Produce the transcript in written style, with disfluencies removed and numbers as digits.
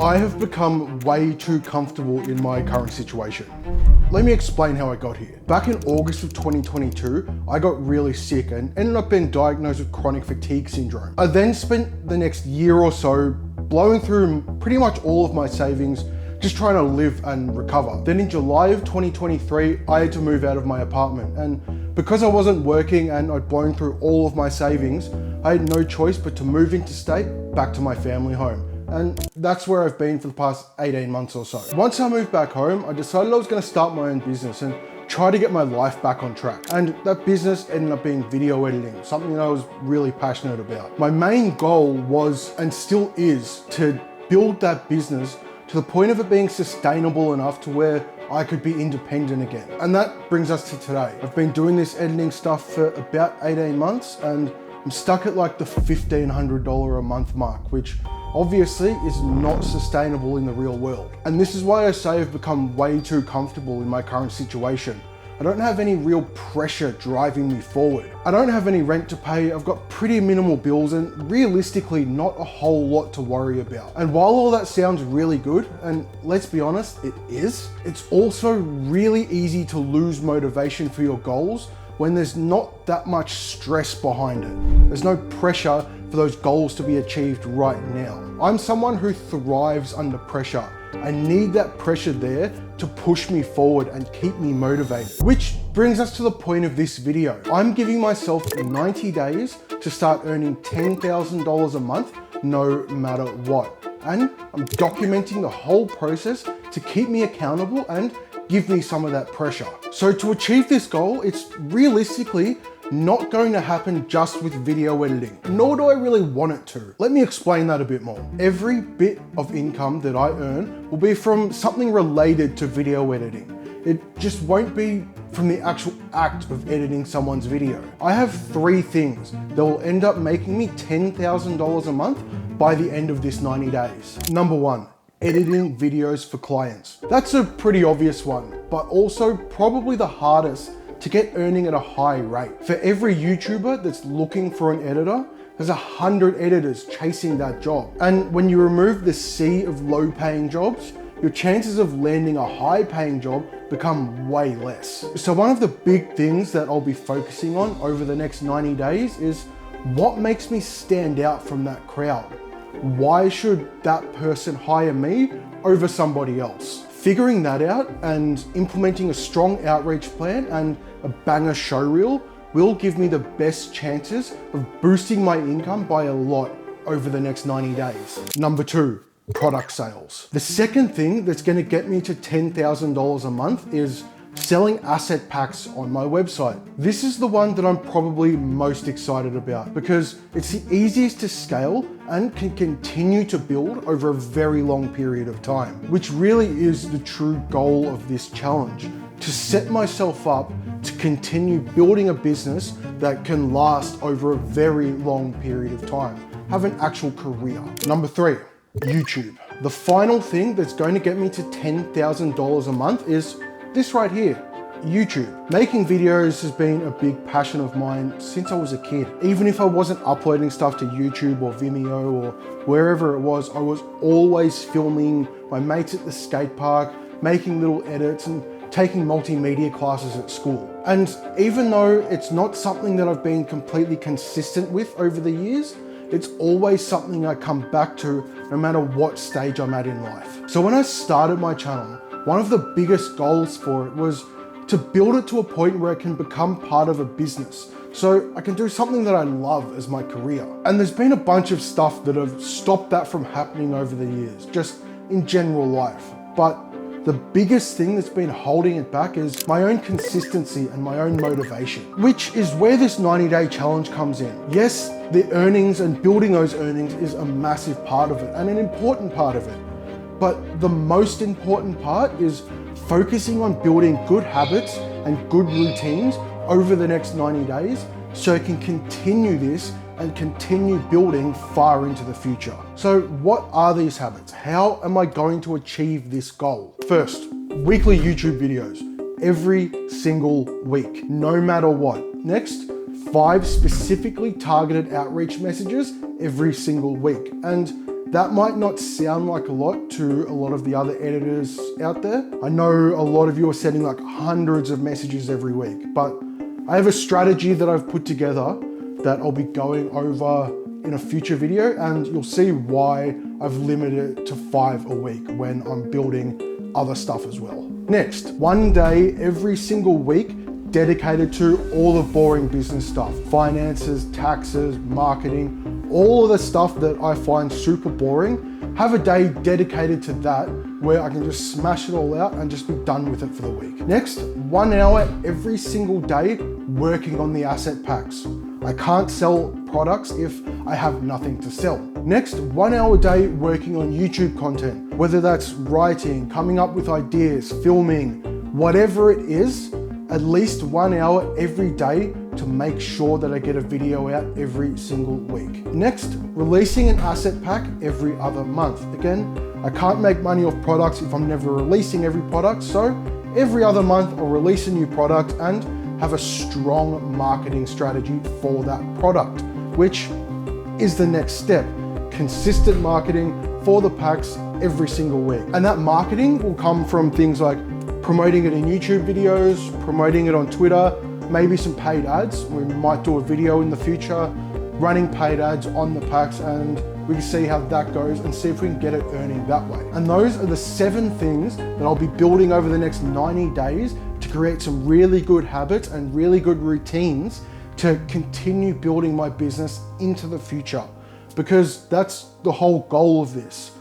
I have become way too comfortable in my current situation. Let me explain how I got here. Back in August of 2022, I got really sick and ended up being diagnosed with chronic fatigue syndrome. I then spent the next year or so blowing through pretty much all of my savings, just trying to live and recover. Then in July of 2023, I had to move out of my apartment, and because I wasn't working and I'd blown through all of my savings, I had no choice but to move interstate back to my family home. And that's where I've been for the past 18 months or so. Once I moved back home, I decided I was gonna start my own business and try to get my life back on track. And that business ended up being video editing, something that I was really passionate about. My main goal was, and still is, to build that business to the point of it being sustainable enough to where I could be independent again. And that brings us to today. I've been doing this editing stuff for about 18 months and I'm stuck at like the $1,500 a month mark, which obviously is not sustainable in the real world. And this is why I say I've become way too comfortable in my current situation. I don't have any real pressure driving me forward. I don't have any rent to pay, I've got pretty minimal bills and realistically not a whole lot to worry about. And while all that sounds really good, and let's be honest, it is, it's also really easy to lose motivation for your goals when there's not that much stress behind it. There's no pressure for those goals to be achieved right now. I'm someone who thrives under pressure. I need that pressure there to push me forward and keep me motivated. Which brings us to the point of this video. I'm giving myself 90 days to start earning $10,000 a month, no matter what. And I'm documenting the whole process to keep me accountable and give me some of that pressure. So to achieve this goal, it's realistically not going to happen just with video editing, nor do I really want it to. Let me explain that a bit more. Every bit of income that I earn will be from something related to video editing. It just won't be from the actual act of editing someone's video. I have 3 things that will end up making me $10,000 a month by the end of this 90 days. Number 1, editing videos for clients. That's a pretty obvious one, but also probably the hardest to get earning at a high rate. For every YouTuber that's looking for an editor, there's 100 editors chasing that job. And when you remove the sea of low paying jobs, your chances of landing a high paying job become way less. So one of the big things that I'll be focusing on over the next 90 days is what makes me stand out from that crowd? Why should that person hire me over somebody else? Figuring that out and implementing a strong outreach plan and a banger show reel will give me the best chances of boosting my income by a lot over the next 90 days. Number 2, product sales. The second thing that's gonna get me to $10,000 a month is selling asset packs on my website. This is the one that I'm probably most excited about because it's the easiest to scale and can continue to build over a very long period of time, which really is the true goal of this challenge, to set myself up to continue building a business that can last over a very long period of time, have an actual career. Number 3, YouTube. The final thing that's going to get me to $10,000 a month is this right here, YouTube. Making videos has been a big passion of mine since I was a kid. Even if I wasn't uploading stuff to YouTube or Vimeo or wherever it was, I was always filming my mates at the skate park, making little edits and taking multimedia classes at school. And even though it's not something that I've been completely consistent with over the years, it's always something I come back to no matter what stage I'm at in life. So when I started my channel, one of the biggest goals for it was to build it to a point where it can become part of a business, so I can do something that I love as my career. And there's been a bunch of stuff that have stopped that from happening over the years, just in general life. But the biggest thing that's been holding it back is my own consistency and my own motivation, which is where this 90-day challenge comes in. Yes, the earnings and building those earnings is a massive part of it and an important part of it. But the most important part is focusing on building good habits and good routines over the next 90 days so I can continue this and continue building far into the future. So what are these habits? How am I going to achieve this goal? First, weekly YouTube videos every single week, no matter what. Next, 5 specifically targeted outreach messages every single week. And that might not sound like a lot to a lot of the other editors out there. I know a lot of you are sending like hundreds of messages every week, but I have a strategy that I've put together that I'll be going over in a future video, and you'll see why I've limited it to 5 a week when I'm building other stuff as well. Next, one day every single week dedicated to all the boring business stuff, finances, taxes, marketing, all of the stuff that I find super boring. Have a day dedicated to that where I can just smash it all out and just be done with it for the week. Next, 1 hour every single day working on the asset packs. I can't sell products if I have nothing to sell. Next, 1 hour a day working on YouTube content, whether that's writing, coming up with ideas, filming, whatever it is, at least 1 hour every day to make sure that I get a video out every single week. Next, releasing an asset pack every other month. Again, I can't make money off products if I'm never releasing every product, so every other month I'll release a new product and have a strong marketing strategy for that product, which is the next step. Consistent marketing for the packs every single week. And that marketing will come from things like promoting it in YouTube videos, promoting it on Twitter, maybe some paid ads. We might do a video in the future, running paid ads on the packs, and we can see how that goes and see if we can get it earning that way. And those are the 7 things that I'll be building over the next 90 days to create some really good habits and really good routines to continue building my business into the future. Because that's the whole goal of this.